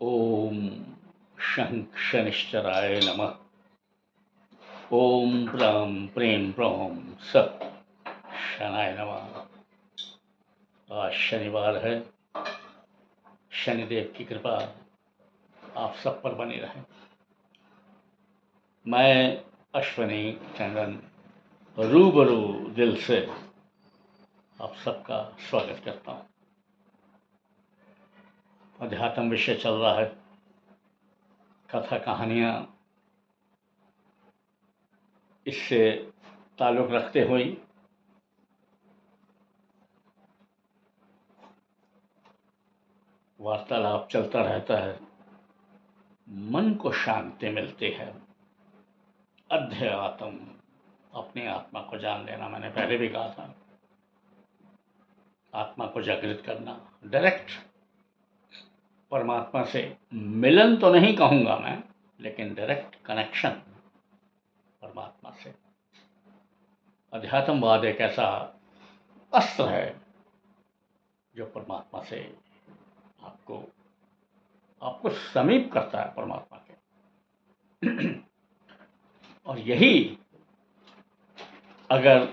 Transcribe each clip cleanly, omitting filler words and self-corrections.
ओम शनिश्चराय नमः। ओम प्राम प्रेम प्रम सत शनाय नमः। आज शनिवार है। शनिदेव की कृपा आप सब पर बनी रहे। मैं अश्वनी चंदन रूबरू दिल से आप सबका स्वागत करता हूँ। अध्यात्म विषय चल रहा है, कथा कहानियाँ इससे ताल्लुक़ रखते हुए वार्तालाप चलता रहता है। मन को शांति मिलती है। अध्यात्म, अपनी आत्मा को जान लेना, मैंने पहले भी कहा था। आत्मा को जागृत करना, डायरेक्ट परमात्मा से मिलन तो नहीं कहूँगा मैं, लेकिन डायरेक्ट कनेक्शन परमात्मा से। अध्यात्मवाद एक ऐसा अस्त्र है जो परमात्मा से आपको समीप करता है परमात्मा के। और यही अगर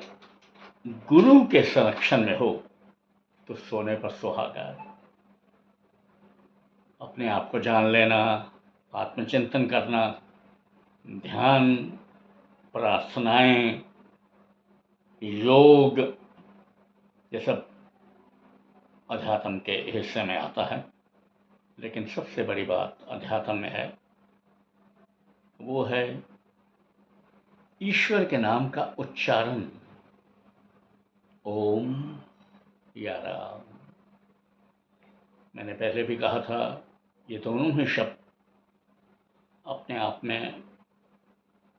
गुरु के संरक्षण में हो तो सोने पर सुहागा। अपने आप को जान लेना, आत्मचिंतन करना, ध्यान, प्रार्थनाएं, योग, ये सब अध्यात्म के हिस्से में आता है। लेकिन सबसे बड़ी बात अध्यात्म में है, वो है ईश्वर के नाम का उच्चारण। ओम या राम। मैंने पहले भी कहा था, ये दोनों ही शब्द अपने आप में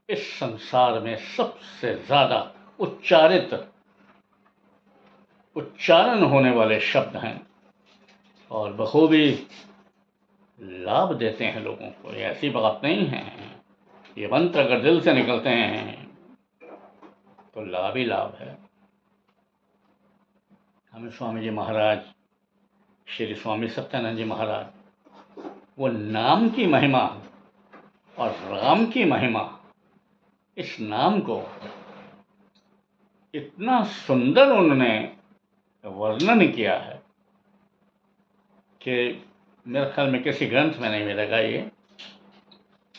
इस संसार में सबसे ज़्यादा उच्चारण होने वाले शब्द हैं और बखूबी लाभ देते हैं लोगों को। ये ऐसी बात नहीं है, ये मंत्र अगर दिल से निकलते हैं तो लाभ ही लाभ है। हमें स्वामी जी महाराज, श्री स्वामी सत्यानंद जी महाराज, वो नाम की महिमा और राम की महिमा, इस नाम को इतना सुंदर उन्होंने वर्णन किया है कि मेरे ख्याल में किसी ग्रंथ में नहीं मिलेगा। ये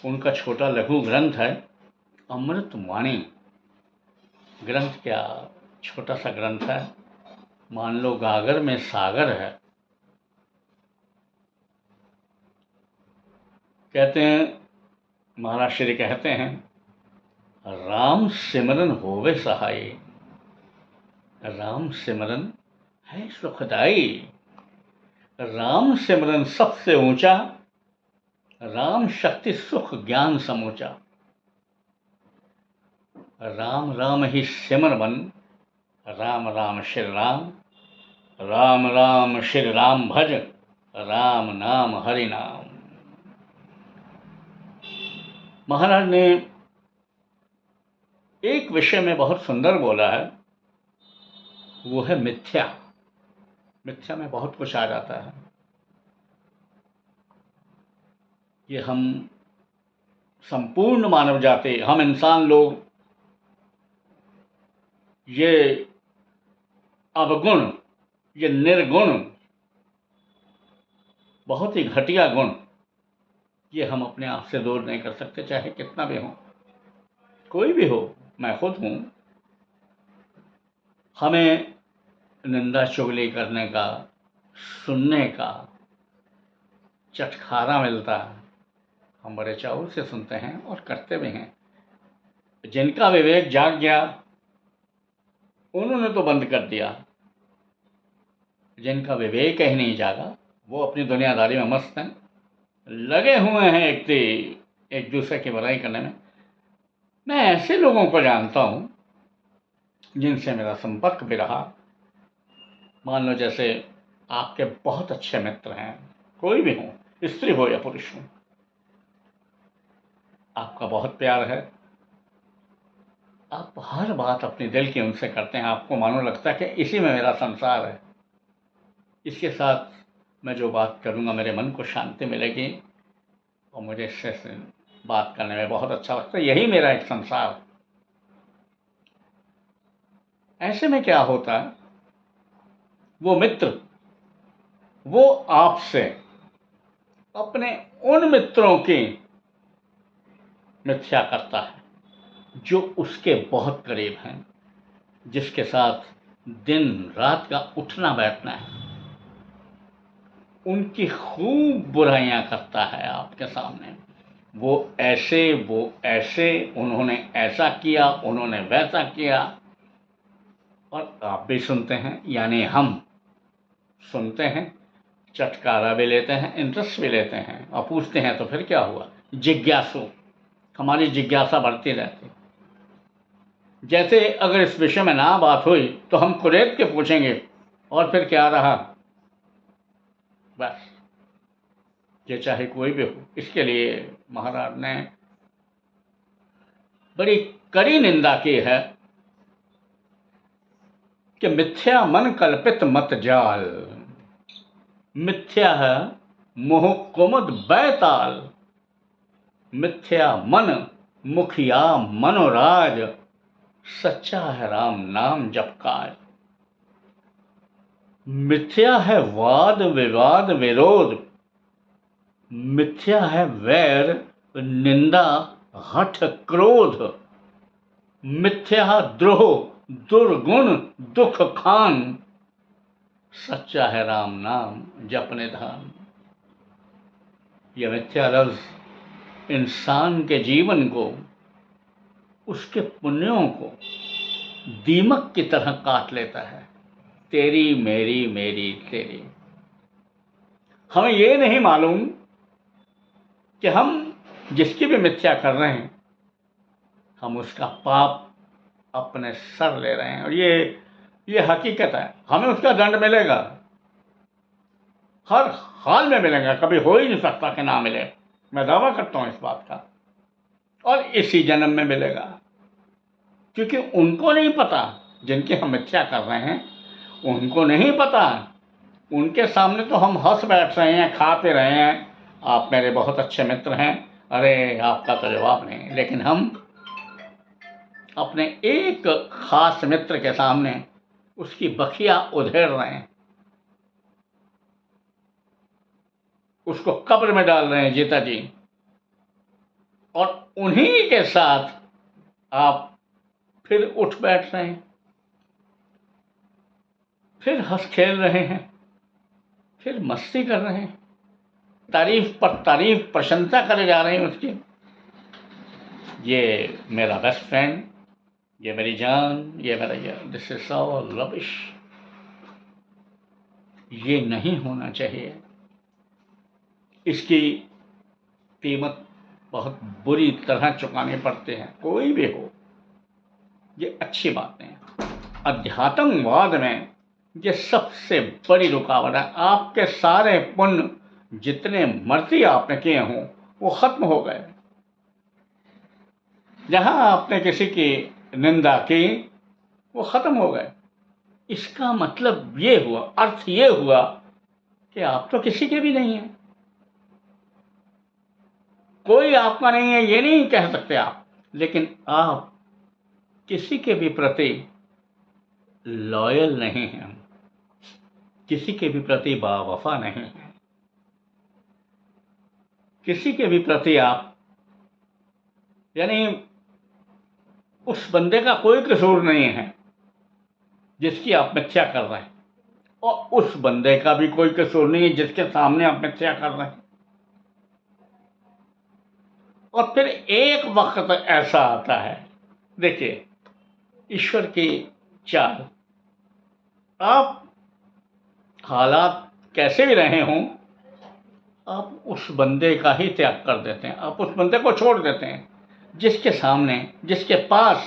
उनका छोटा लघु ग्रंथ है, अमृतवाणी ग्रंथ। क्या छोटा सा ग्रंथ है, मान लो गागर में सागर है। कहते हैं, महाराज श्री कहते हैं, राम सिमरन होवे सहाय। राम सिमरन है सुखदाई। राम सिमरन सबसे ऊंचा, राम शक्ति सुख ज्ञान समूचा। राम राम ही सिमर मन, राम राम श्री राम, राम राम श्री राम भज, राम नाम हरि नाम। महाराज ने एक विषय में बहुत सुंदर बोला है, वो है मिथ्या। मिथ्या में बहुत कुछ आ जाता है। ये हम संपूर्ण मानव जाति, हम इंसान लोग, ये अवगुण, ये निर्गुण, बहुत ही घटिया गुण, ये हम अपने आप से दूर नहीं कर सकते, चाहे कितना भी हो, कोई भी हो। मैं खुद हूँ। हमें निंदा चुगली करने का, सुनने का चटखारा मिलता है। हम बड़े चाव से सुनते हैं और करते भी हैं। जिनका विवेक जाग गया उन्होंने तो बंद कर दिया। जिनका विवेक ही नहीं जागा वो अपनी दुनियादारी में मस्त हैं, लगे हुए हैं एक दूसरे की बुराई करने में। मैं ऐसे लोगों को जानता हूँ जिनसे मेरा संपर्क भी रहा। मान लो जैसे आपके बहुत अच्छे मित्र हैं, कोई भी हो, स्त्री हो या पुरुष हो, आपका बहुत प्यार है, आप हर बात अपने दिल की उनसे करते हैं। आपको मानो लगता है कि इसी में मेरा संसार है, इसके साथ मैं जो बात करूँगा मेरे मन को शांति मिलेगी और मुझे इससे बात करने में बहुत अच्छा लगता है। यही मेरा एक संसार। ऐसे में क्या होता है, वो मित्र वो आपसे अपने उन मित्रों की मिथ्या करता है जो उसके बहुत करीब हैं, जिसके साथ दिन रात का उठना बैठना है। उनकी खूब बुराइयां करता है आपके सामने। वो ऐसे, उन्होंने ऐसा किया, उन्होंने वैसा किया, और आप भी सुनते हैं, यानी हम सुनते हैं, चटकारा भी लेते हैं, इंटरेस्ट भी लेते हैं, और पूछते हैं तो फिर क्या हुआ, जिज्ञासु, हमारी जिज्ञासा बढ़ती रहती। जैसे अगर इस विषय में ना बात हुई तो हम कुरेद के पूछेंगे और फिर क्या रहा, बस। ये चाहे कोई भी हो, इसके लिए महाराज ने बड़ी कड़ी निंदा की है कि मिथ्या मन कल्पित मत जाल, मिथ्या है मोह कुमद बैताल, मिथ्या मन मुखिया मनोराज, सच्चा है राम नाम जपकाज। मिथ्या है वाद विवाद विरोध, मिथ्या है वैर निंदा हठ क्रोध, मिथ्या द्रोह दुर्गुण दुख खान, सच्चा है राम नाम जपने धाम। यह मिथ्या लफ्ज इंसान के जीवन को, उसके पुण्यों को दीमक की तरह काट लेता है। तेरी मेरी मेरी तेरी। हमें ये नहीं मालूम कि हम जिसकी भी मिथ्या कर रहे हैं, हम उसका पाप अपने सर ले रहे हैं, और ये हकीकत है। हमें उसका दंड मिलेगा, हर हाल में मिलेगा, कभी हो ही नहीं सकता कि ना मिले। मैं दावा करता हूं इस बात का, और इसी जन्म में मिलेगा, क्योंकि उनको नहीं पता, जिनकी हम मिथ्या कर रहे हैं उनको नहीं पता। उनके सामने तो हम हंस बैठ रहे हैं, खा पी रहे हैं, आप मेरे बहुत अच्छे मित्र हैं, अरे आपका तो जवाब नहीं। लेकिन हम अपने एक खास मित्र के सामने उसकी बखिया उधेड़ रहे हैं, उसको कब्र में डाल रहे हैं जीता जी, और उन्हीं के साथ आप फिर उठ बैठ रहे हैं, फिर हंस खेल रहे हैं, फिर मस्ती कर रहे हैं, तारीफ पर तारीफ, प्रशंसा करे जा रहे हैं उसकी। ये मेरा बेस्ट फ्रेंड, ये मेरी जान, ये मेरा ये, दिस इज ऑल रबिश। ये नहीं होना चाहिए। इसकी कीमत बहुत बुरी तरह चुकानी पड़ती है, कोई भी हो। ये अच्छी बात नहीं। अध्यात्मवाद में ये सबसे बड़ी रुकावट है। आपके सारे पुण्य जितने मर्जी आपने किए हों वो खत्म हो गए। जहां आपने किसी की निंदा की वो खत्म हो गए। इसका मतलब ये हुआ, अर्थ ये हुआ कि आप तो किसी के भी नहीं हैं, कोई आपका नहीं है, ये नहीं कह सकते आप, लेकिन आप किसी के भी प्रति लॉयल नहीं हैं, किसी के भी प्रति बावफा नहीं हैं, किसी के भी प्रति आप, यानी उस बंदे का कोई कसूर नहीं है जिसकी आप मिथ्या कर रहे हैं, और उस बंदे का भी कोई कसूर नहीं है जिसके सामने आप मिथ्या कर रहे हैं। और फिर एक वक्त ऐसा आता है, देखिए ईश्वर की चाल, आप हालात कैसे भी रहे हों, आप उस बंदे का ही त्याग कर देते हैं, आप उस बंदे को छोड़ देते हैं जिसके सामने, जिसके पास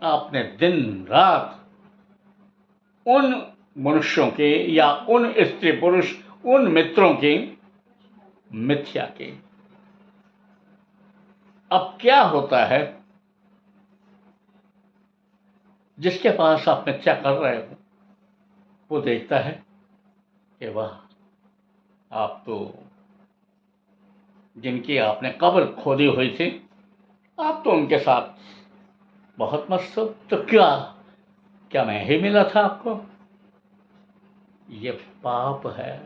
आपने दिन रात उन मनुष्यों के या उन स्त्री पुरुष, उन मित्रों की मिथ्या की। अब क्या होता है, जिसके पास आप मिथ्या कर रहे हो वो देखता है कि वाह, आप तो, जिनकी आपने कब्र खोदी हुई थी, आप तो उनके साथ बहुत मस्त हो। तो क्या क्या मैं ही मिला था आपको? ये पाप है,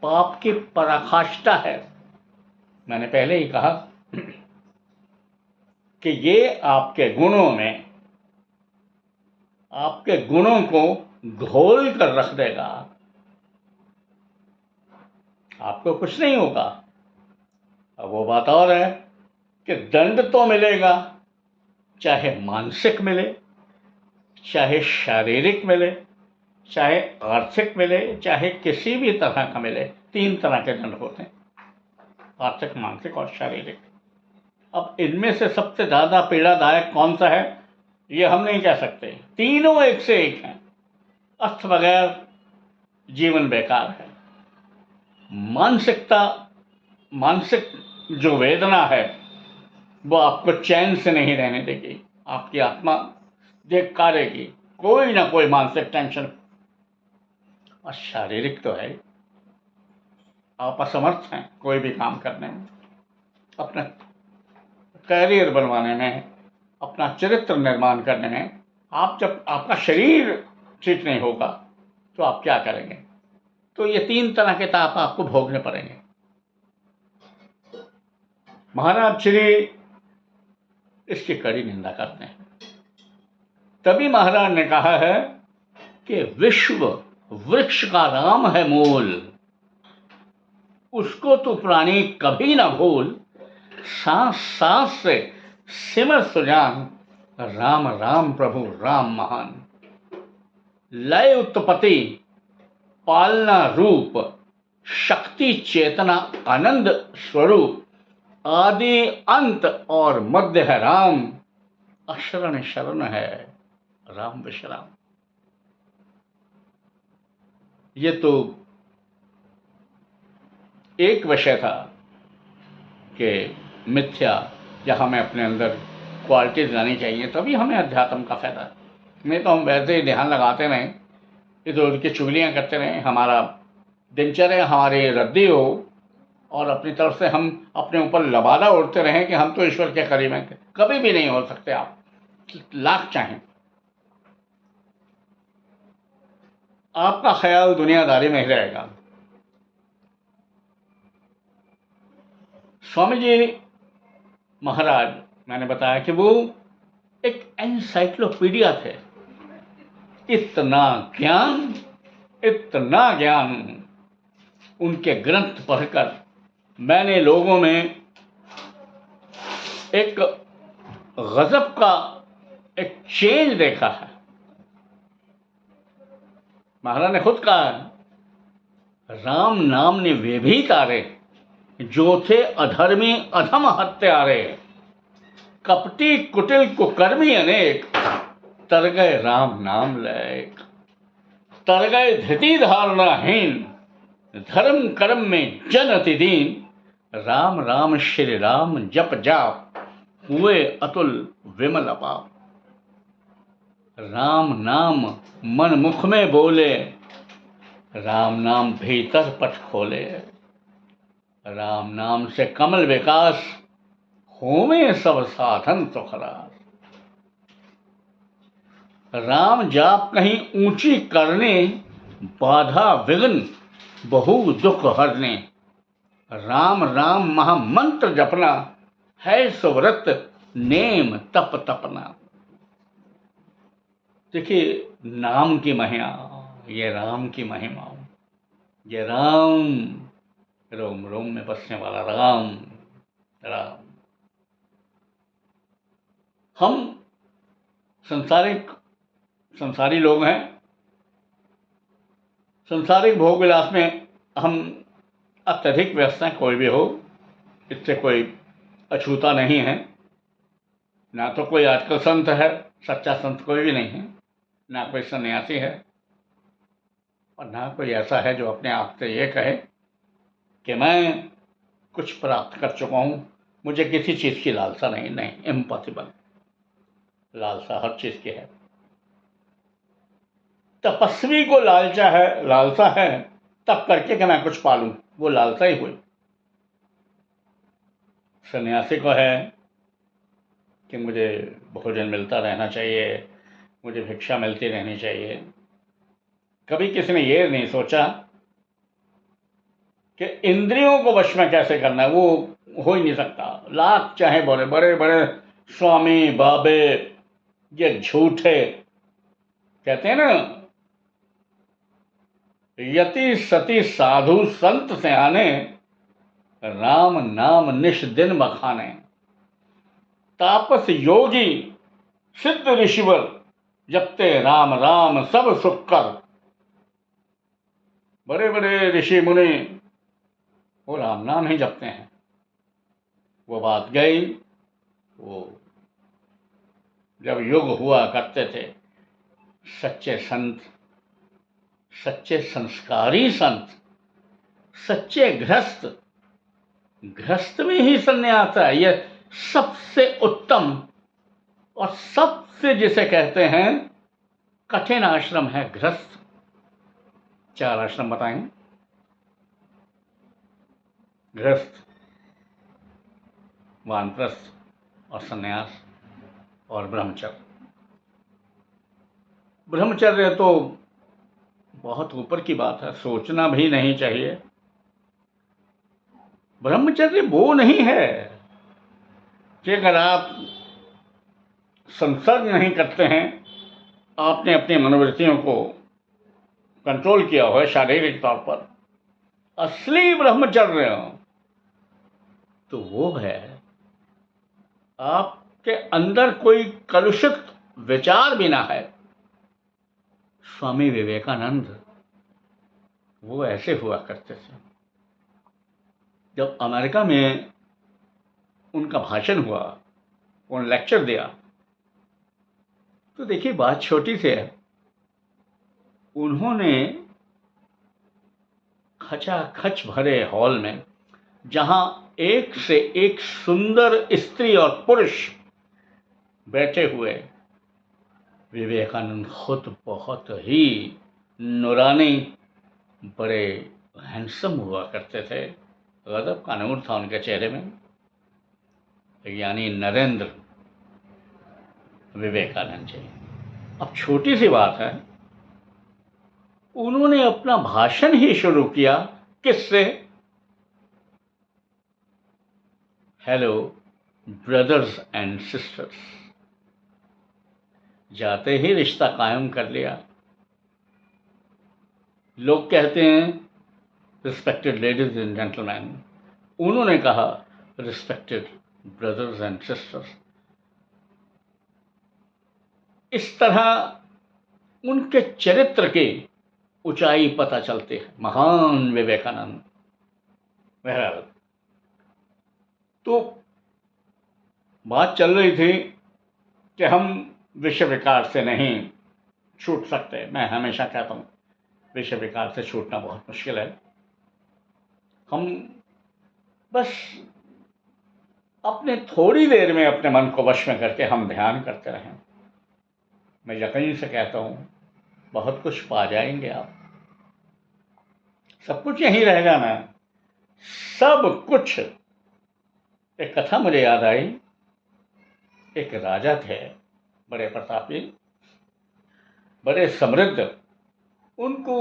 पाप की पराकाष्ठा है। मैंने पहले ही कहा कि ये आपके गुणों को घोल कर रख देगा। आपको कुछ नहीं होगा। अब वो बात और है कि दंड तो मिलेगा, चाहे मानसिक मिले, चाहे शारीरिक मिले, चाहे आर्थिक मिले, चाहे किसी भी तरह का मिले। 3 तरह के दंड होते हैं, आर्थिक, मानसिक और शारीरिक। अब इनमें से सबसे ज़्यादा पीड़ादायक कौन सा है, ये हम नहीं कह सकते। तीनों एक से एक हैं। अर्थ बगैर जीवन बेकार है। मानसिकता, मानसिक जो वेदना है, वो आपको चैन से नहीं रहने देगी। आपकी आत्मा देख कारेगी, कोई ना कोई मानसिक टेंशन। और शारीरिक तो है, आप असमर्थ हैं कोई भी काम करने में, अपना करियर बनवाने में, अपना चरित्र निर्माण करने में। आप जब आपका शरीर ठीक नहीं होगा तो आप क्या करेंगे? तो ये 3 तरह के ताप आपको भोगने पड़ेंगे। महाराज श्री इसकी कड़ी निंदा करते हैं। तभी महाराज ने कहा है कि विश्व वृक्ष का राम है मूल, उसको तो प्राणी कभी ना भूल। सांस सांस से सिमर सुजान, राम राम प्रभु राम महान। लय उत्पत्ति पालना रूप, शक्ति चेतना आनंद स्वरूप। आदि अंत और मध्य है राम, अशरण शरण है राम विश्राम। ये तो एक विषय था कि मिथ्या, या हमें अपने अंदर क्वालिटीज लानी चाहिए, तभी हमें अध्यात्म का फायदा है। नहीं तो हम वैसे ही ध्यान लगाते रहें, इधर उधर की चुगलियाँ करते रहें, हमारा दिनचर्या हमारी रद्दी हो, और अपनी तरफ से हम अपने ऊपर लबादा उड़ते रहें कि हम तो ईश्वर के करीब हैं। कभी भी नहीं हो सकते आप, लाख चाहें। आपका ख्याल दुनियादारी में ही रहेगा। स्वामी जी महाराज, मैंने बताया कि वो एक एनसाइक्लोपीडिया थे। इतना ज्ञान, इतना ज्ञान, उनके ग्रंथ पढ़कर मैंने लोगों में एक गजब का एक चेंज देखा है। महाराज ने खुद कहा, राम नाम ने वे भी तारे, जो थे अधर्मी अधम हत्यारे। कपटी कुटिल कुकर्मी अनेक, तर गए राम नाम लैक। तर गए धृति धारणाहीन, धर्म कर्म में जन अति दीन। राम राम श्री राम जप जाप, हुए अतुल विमल अपाप। राम नाम मन मुख में बोले, राम नाम भीतर पट खोले। राम नाम से कमल विकास, होमे सब साधन सुखरास। राम जाप कहीं ऊंची करने, बाधा विघ्न बहु दुख हरने। राम राम महामंत्र जपना, है सुव्रत नेम तप तपना। देखिए, नाम की महिमा, ये राम की महिमा, ये राम, रोम रोम में बसने वाला राम। राम, हम संसारी लोग हैं। संसारिक भोग विलास में हम अत्यधिक व्यस्त हैं। कोई भी हो, इससे कोई अछूता नहीं है। ना तो कोई आजकल संत है, सच्चा संत कोई भी नहीं है, ना कोई सन्यासी है, और ना कोई ऐसा है जो अपने आप से ये कहे कि मैं कुछ प्राप्त कर चुका हूँ, मुझे किसी चीज़ की लालसा नहीं। नहीं, इम्पॉसिबल। लालसा हर चीज़ की है। तपस्वी को लालसा है तब करके कि मैं कुछ पालूं, वो लालसा ही हुई। सन्यासी को है कि मुझे भोजन मिलता रहना चाहिए, मुझे भिक्षा मिलती रहनी चाहिए। कभी किसी ने ये नहीं सोचा कि इंद्रियों को वश में कैसे करना है। वो हो ही नहीं सकता। लाख चाहे बोले, बड़े बड़े स्वामी बाबे, ये झूठे, कहते हैं ना, यति सती साधु संत से आने, राम नाम निश दिन बखाने। तापस योगी सिद्ध ऋषिवर, जपते राम राम सब सुख कर। बड़े बड़े ऋषि मुनि वो राम नाम ही जपते हैं। वो बात गई, वो जब युग हुआ करते थे, सच्चे संत, सच्चे संस्कारी संत, सच्चे गृहस्थ, गृहस्थ में ही संन्यास है। यह सबसे उत्तम और सबसे जिसे कहते हैं कठिन आश्रम है गृहस्थ। 4 आश्रम बताएं: गृहस्थ, वानप्रस्थ और संन्यास और ब्रह्मचर्य। ब्रह्मचर्य तो बहुत ऊपर की बात है, सोचना भी नहीं चाहिए। ब्रह्मचर्य वो नहीं है कि अगर आप संसर्ग नहीं करते हैं, आपने अपनी मनोवृत्तियों को कंट्रोल किया हुआ है शारीरिक तौर पर। असली ब्रह्मचर्य तो वो है आपके अंदर कोई कलुषित विचार भी ना है। स्वामी विवेकानंद वो ऐसे हुआ करते थे। जब अमेरिका में उनका भाषण हुआ, उन्होंने लेक्चर दिया, तो देखिए बात छोटी सी है। उन्होंने खचाखच भरे हॉल में, जहां एक से एक सुंदर स्त्री और पुरुष बैठे हुए, विवेकानंद खुद बहुत ही नूरानी, बड़े हैंडसम हुआ करते थे। गजब का नूर था उनके चेहरे में। यानी नरेंद्र विवेकानंद जी। अब छोटी सी बात है, उन्होंने अपना भाषण ही शुरू किया किससे? Hello brothers and sisters. जाते ही रिश्ता कायम कर लिया। लोग कहते हैं रिस्पेक्टेड लेडीज एंड जेंटलमैन, उन्होंने कहा रिस्पेक्टेड ब्रदर्स एंड सिस्टर्स। इस तरह उनके चरित्र की ऊंचाई पता चलती है। महान विवेकानंद। बहरहाल, तो बात चल रही थी कि हम विषय विकार से नहीं छूट सकते। मैं हमेशा कहता हूँ विषय विकार से छूटना बहुत मुश्किल है। हम बस अपने थोड़ी देर में अपने मन को वश में करके हम ध्यान करते रहें। मैं यकीन से कहता हूँ बहुत कुछ पा जाएंगे आप। सब कुछ यहीं रह जाना है, सब कुछ। एक कथा मुझे याद आई। एक राजा थे, बड़े प्रतापी, बड़े समृद्ध। उनको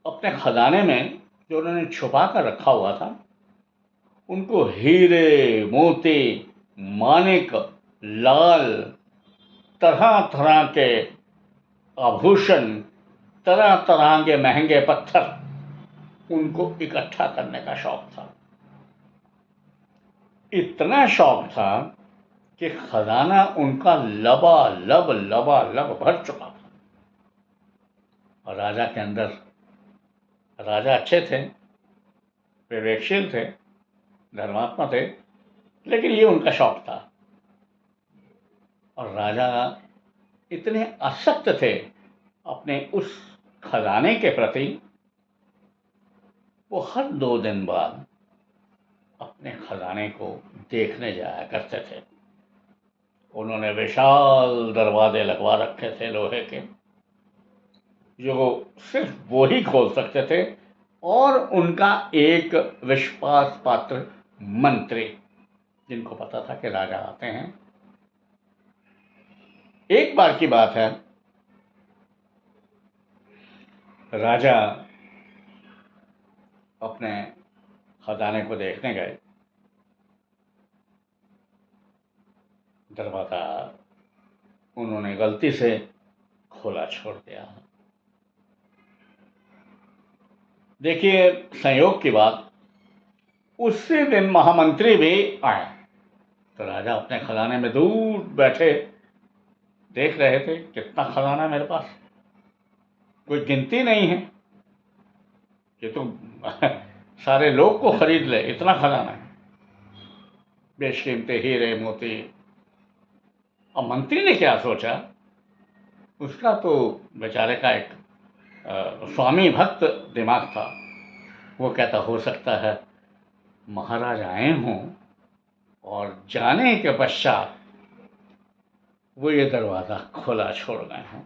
अपने खजाने में जो उन्होंने छुपा कर रखा हुआ था, उनको हीरे मोती माणिक लाल तरह तरह के आभूषण, तरह तरह के महंगे पत्थर उनको इकट्ठा करने का शौक था। इतना शौक था कि खजाना उनका लबालब भर चुका था। और राजा के अंदर, राजा अच्छे थे, विवेकशील थे, धर्मात्मा थे, लेकिन ये उनका शौक था। और राजा इतने आसक्त थे अपने उस खजाने के प्रति, वो हर 2 दिन बाद अपने खजाने को देखने जाया करते थे। उन्होंने विशाल दरवाजे लगवा रखे थे लोहे के। जो सिर्फ वो ही खोल सकते थे, और उनका एक विश्वास पात्र मंत्री, जिनको पता था कि राजा आते हैं। एक बार की बात है, राजा अपने खजाने को देखने गए। दरवाजा उन्होंने गलती से खोला छोड़ दिया। देखिए, संयोग की बात, उसी दिन महामंत्री भी आए। तो राजा अपने खजाने में दूर बैठे देख रहे थे, कितना खजाना है मेरे पास, कोई गिनती नहीं है, ये तो सारे लोग को खरीद ले, इतना खजाना है, बेशकीमती हीरे मोती। अब मंत्री ने क्या सोचा, उसका तो बेचारे का एक स्वामी भक्त दिमाग था। वो कहता, हो सकता है महाराज आए हों और जाने के पश्चात वो ये दरवाज़ा खुला छोड़ गए हों,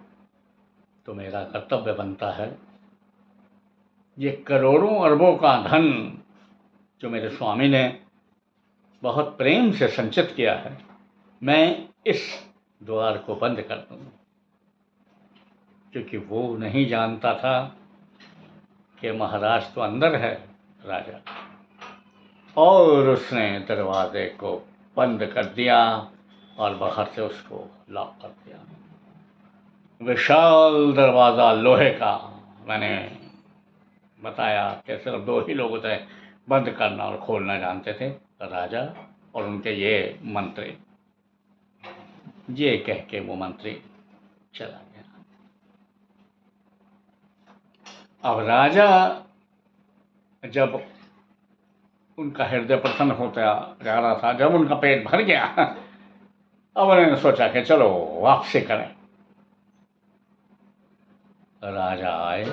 तो मेरा कर्तव्य बनता है ये करोड़ों अरबों का धन जो मेरे स्वामी ने बहुत प्रेम से संचित किया है, मैं इस द्वार को बंद कर दूँ, क्योंकि वो नहीं जानता था कि महाराज तो अंदर है, राजा। और उसने दरवाजे को बंद कर दिया और बाहर से उसको लॉक कर दिया। विशाल दरवाज़ा लोहे का, मैंने बताया कि सिर्फ दो ही लोग थे बंद करना और खोलना जानते थे, राजा और उनके ये मंत्री। ये कह के वो मंत्री चला गया। अब राजा जब उनका हृदय प्रसन्न होता जा रहा था, जब उनका पेट भर गया, अब उन्होंने सोचा कि चलो वापसी करें। राजा आए,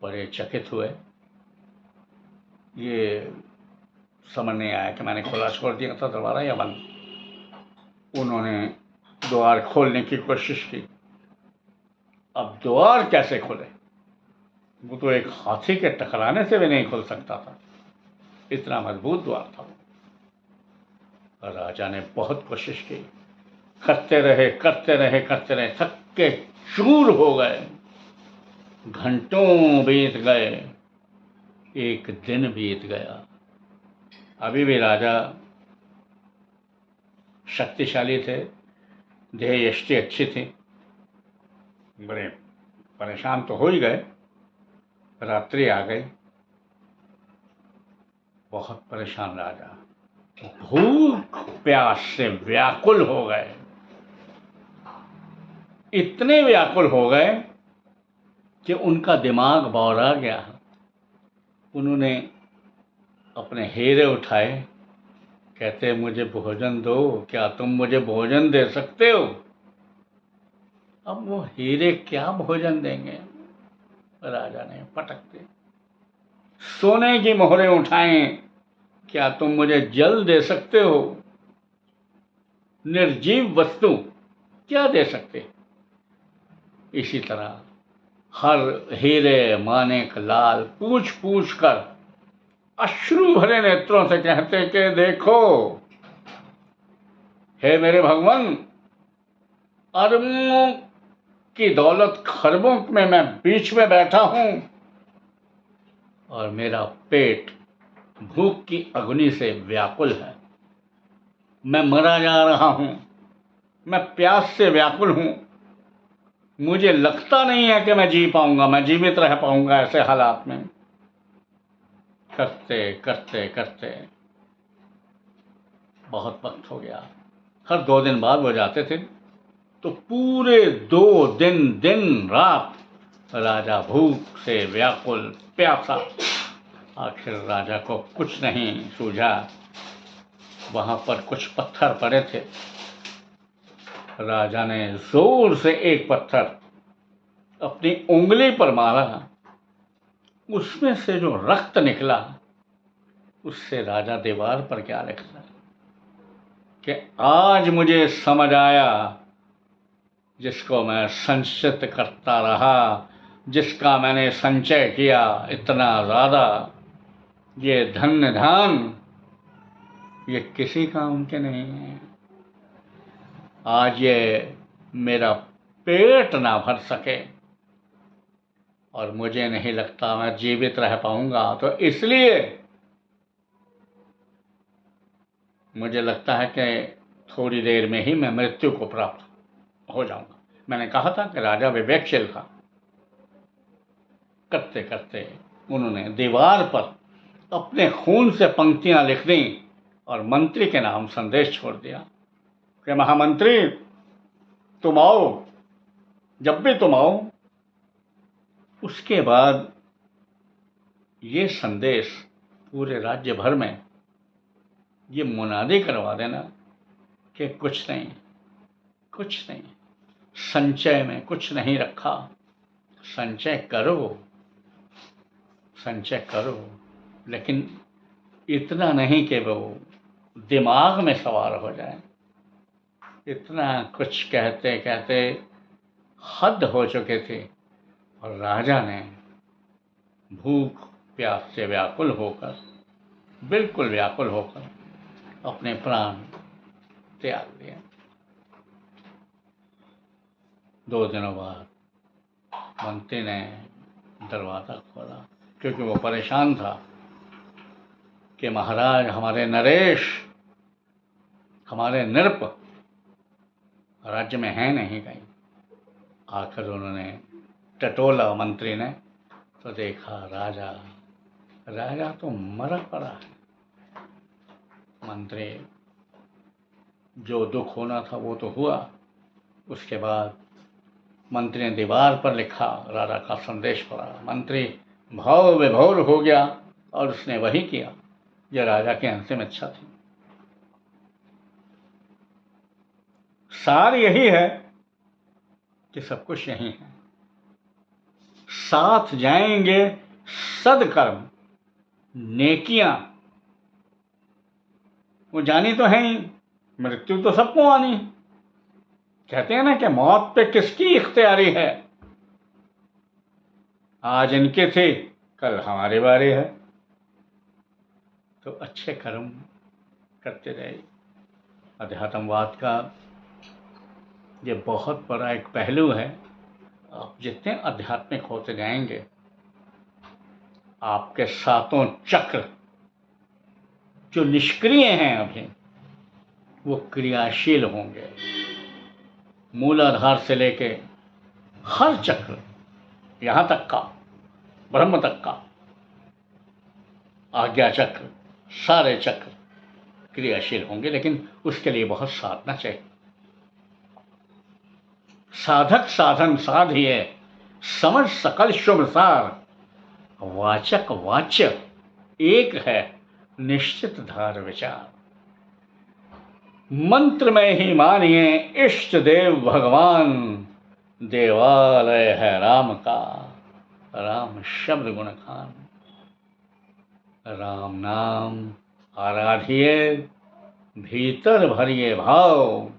बड़े चकित हुए, ये समझ नहीं आया कि मैंने खुला छोड़ दिया था दरवाज़ा या बंद। उन्होंने द्वार खोलने की कोशिश की। अब द्वार कैसे खोले, वो तो एक हाथी के टकराने से भी नहीं खुल सकता था, इतना मजबूत द्वार था। राजा ने बहुत कोशिश की, करते रहे करते रहे करते रहे, थक के चूर हो गए। घंटों बीत गए, एक दिन बीत गया, अभी भी राजा शक्तिशाली थे, देह यष्टि अच्छी थी, बड़े परेशान तो हो ही गए। रात्रि आ गई, बहुत परेशान राजा भूख प्यास से व्याकुल हो गए। इतने व्याकुल हो गए कि उनका दिमाग बौरा गया। उन्होंने अपने हीरे उठाए, कहते, मुझे भोजन दो, क्या तुम मुझे भोजन दे सकते हो? अब वो हीरे क्या भोजन देंगे, राजा ने पटक दिए। सोने की मोहरें उठाएं, क्या तुम मुझे जल दे सकते हो? निर्जीव वस्तु क्या दे सकते? इसी तरह हर हीरे मानिक लाल पूछ पूछ कर अश्रु भरे नेत्रों से कहते कि देखो, हे मेरे भगवान, अरबों की दौलत खरबों में मैं बीच में बैठा हूं और मेरा पेट भूख की अग्नि से व्याकुल है। मैं मरा जा रहा हूं, मैं प्यास से व्याकुल हूं। मुझे लगता नहीं है कि मैं जी पाऊंगा, मैं जीवित रह पाऊंगा ऐसे हालात में। करते करते करते बहुत वक्त हो गया। हर 2 दिन बाद वो जाते थे, तो पूरे 2 दिन दिन रात राजा भूख से व्याकुल प्यासा। आखिर राजा को कुछ नहीं सूझा। वहां पर कुछ पत्थर पड़े थे। राजा ने जोर से एक पत्थर अपनी उंगली पर मारा, उसमें से जो रक्त निकला, उससे राजा दीवार पर क्या लिखता कि आज मुझे समझ आया, जिसको मैं संचित करता रहा, जिसका मैंने संचय किया इतना ज़्यादा, ये धन्य धान ये किसी काम के नहीं है। आज ये मेरा पेट ना भर सके और मुझे नहीं लगता मैं जीवित रह पाऊंगा, तो इसलिए मुझे लगता है कि थोड़ी देर में ही मैं मृत्यु को प्राप्त हो जाऊंगा। मैंने कहा था कि राजा विवेकशील था। करते करते उन्होंने दीवार पर अपने खून से पंक्तियां लिख दी और मंत्री के नाम संदेश छोड़ दिया कि महामंत्री तुम आओ, जब भी तुम आओ। उसके बाद ये संदेश पूरे राज्य भर में ये मुनादी करवा देना कि कुछ नहीं, कुछ नहीं, संचय में कुछ नहीं रखा, संचय करो, संचय करो, लेकिन इतना नहीं कि वो दिमाग में सवार हो जाए। इतना कुछ कहते कहते हद हो चुके थे और राजा ने भूख प्यास से व्याकुल होकर, बिल्कुल व्याकुल होकर अपने प्राण त्याग दिए। 2 दिनों बाद मंत्री ने दरवाज़ा खोला, क्योंकि वो परेशान था कि महाराज हमारे नरेश, हमारे नृप राज्य में है नहीं कहीं। आखिर उन्होंने टटोला मंत्री ने, तो देखा राजा तो मरा पड़ा है। मंत्री, जो दुख होना था वो तो हुआ। उसके बाद मंत्री ने दीवार पर लिखा, राजा का संदेश पढ़ा। मंत्री भाव विभोर हो गया और उसने वही किया जो राजा की अंतिम इच्छा थी। सार यही है कि सब कुछ यही है, साथ जाएंगे सदकर्म, नेकियां वो जानी तो है ही, मृत्यु तो सबको आनी। कहते हैं ना कि मौत पे किसकी इख्तियारी है। आज इनके थे, कल हमारे बारे है, तो अच्छे कर्म करते रहे। अध्यात्मवाद का ये बहुत बड़ा एक पहलू है। आप जितने आध्यात्मिक होते जाएंगे, आपके 7 चक्र जो निष्क्रिय हैं अभी, वो क्रियाशील होंगे। मूलाधार से लेके हर चक्र, यहाँ तक का, ब्रह्म तक का, आज्ञा चक्र, सारे चक्र क्रियाशील होंगे। लेकिन उसके लिए बहुत साधना चाहिए। साधक साधन साधिए, समझ सकल शुभ सार, वाचक वाच्य एक है, निश्चित धार विचार। मंत्र में ही मानिए इष्ट देव भगवान, देवालय है राम का, राम शब्द गुण खान। राम नाम आराधिए, भीतर भरिए भाव,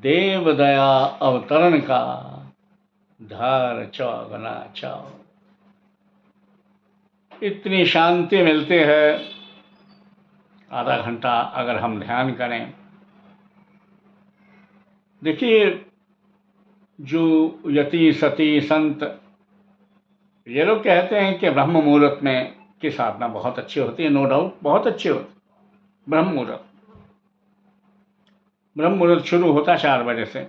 देव दया अवतरण का, धार चौगना चाओ। इतनी शांति मिलती है। आधा घंटा अगर हम ध्यान करें, देखिए जो यति सती संत, ये लोग कहते हैं कि ब्रह्म मुहूर्त में की साधना बहुत अच्छी होती है। नो डाउट बहुत अच्छी होती। ब्रह्म मुहूर्त शुरू होता है 4 बजे से,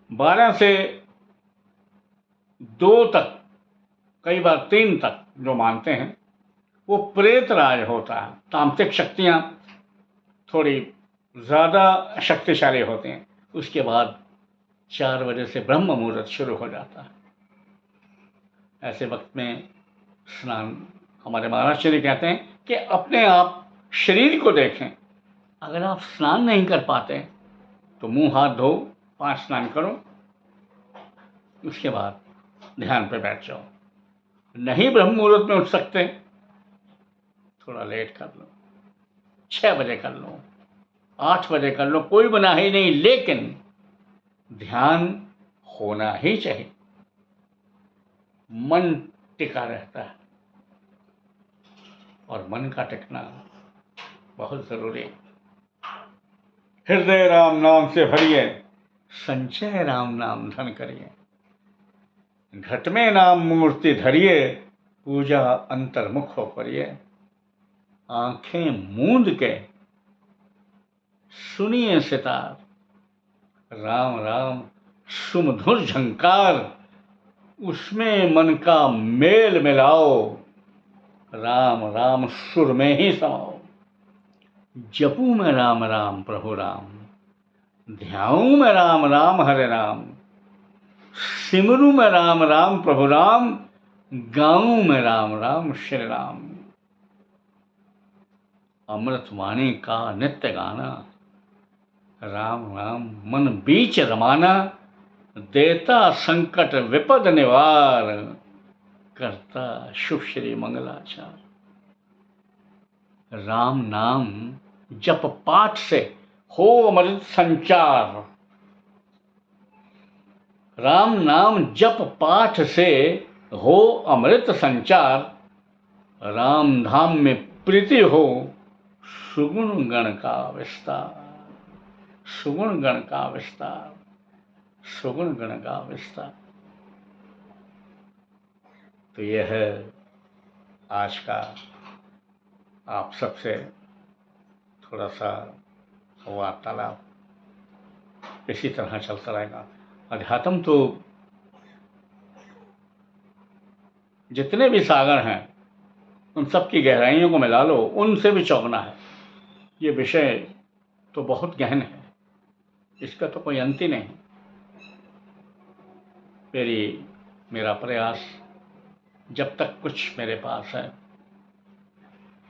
12 से 2 तक, कई बार 3 तक जो मानते हैं, वो प्रेत राज होता है। तांत्रिक शक्तियाँ थोड़ी ज़्यादा शक्तिशाली होती हैं। उसके बाद 4 बजे से ब्रह्म मुहूर्त शुरू हो जाता है। ऐसे वक्त में स्नान, हमारे महाराज श्री कहते हैं कि अपने आप शरीर को देखें। अगर आप स्नान नहीं कर पाते तो मुंह हाथ धो, 5 स्नान करो, उसके बाद ध्यान पे बैठ जाओ। नहीं ब्रह्म मुहूर्त में उठ सकते, थोड़ा लेट कर लो, 6 बजे कर लो, 8 बजे कर लो, कोई मनाही नहीं। लेकिन ध्यान होना ही चाहिए, मन टिका रहता है और मन का टिकना बहुत जरूरी है। हृदय राम नाम से भरिए, संचय राम नाम धन करिए। घट में नाम मूर्ति धरिए, पूजा अंतर्मुख हो करिए। आंखें मूंद के सुनिए सितार, राम राम सुमधुर झंकार। उसमें मन का मेल मिलाओ, राम राम सुर में ही समाओ। जपू में राम राम प्रभु राम, ध्याऊं में राम राम हरे राम। सिमरू में राम राम प्रभु राम, गाऊं में राम राम श्री राम। अमृतवाणी का नित्य गाना, राम राम मन बीच रमाना। देता संकट विपद निवार, करता शुभ श्री मंगलाचार। राम नाम जप पाठ से हो अमृत संचार, राम नाम जप पाठ से हो अमृत संचार। राम धाम में प्रीति हो, सुगुण गण का विस्तार। सुगुण गण का विस्तार, सुगुण गण का विस्तार। तो यह है आज का आप सबसे थोड़ा सा वार्तालाप, इसी तरह चलता रहेगा। अध्यात्म तो जितने भी सागर हैं उन सब की गहराइयों को मिला लो, उनसे भी चौंकना है। ये विषय तो बहुत गहन है, इसका तो कोई अंत ही नहीं। मेरा प्रयास जब तक कुछ मेरे पास है,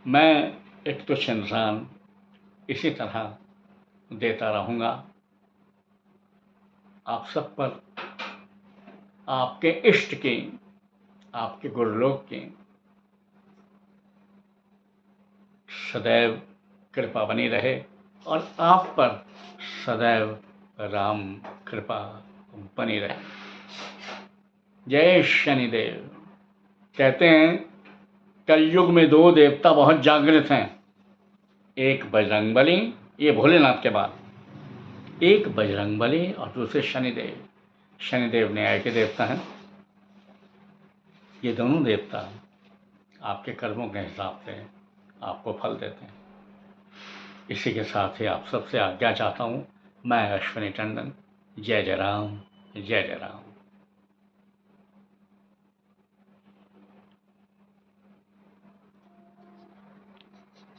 मैं एक तुच्छ इंसान इसी तरह देता रहूँगा। आप सब पर आपके इष्ट की, आपके गुरुलोक की सदैव कृपा बनी रहे और आप पर सदैव राम कृपा बनी रहे। जय शनिदेव। कहते हैं कलयुग में दो देवता बहुत जागृत हैं, एक बजरंगबली, ये भोलेनाथ के बाद, एक बजरंगबली और दूसरे शनिदेव। शनिदेव न्याय के देवता हैं। ये दोनों देवता आपके कर्मों के हिसाब से आपको फल देते हैं। इसी के साथ ही आप सबसे आज्ञा चाहता हूँ मैं, अश्विनी टंडन। जय जय राम, जय जय राम।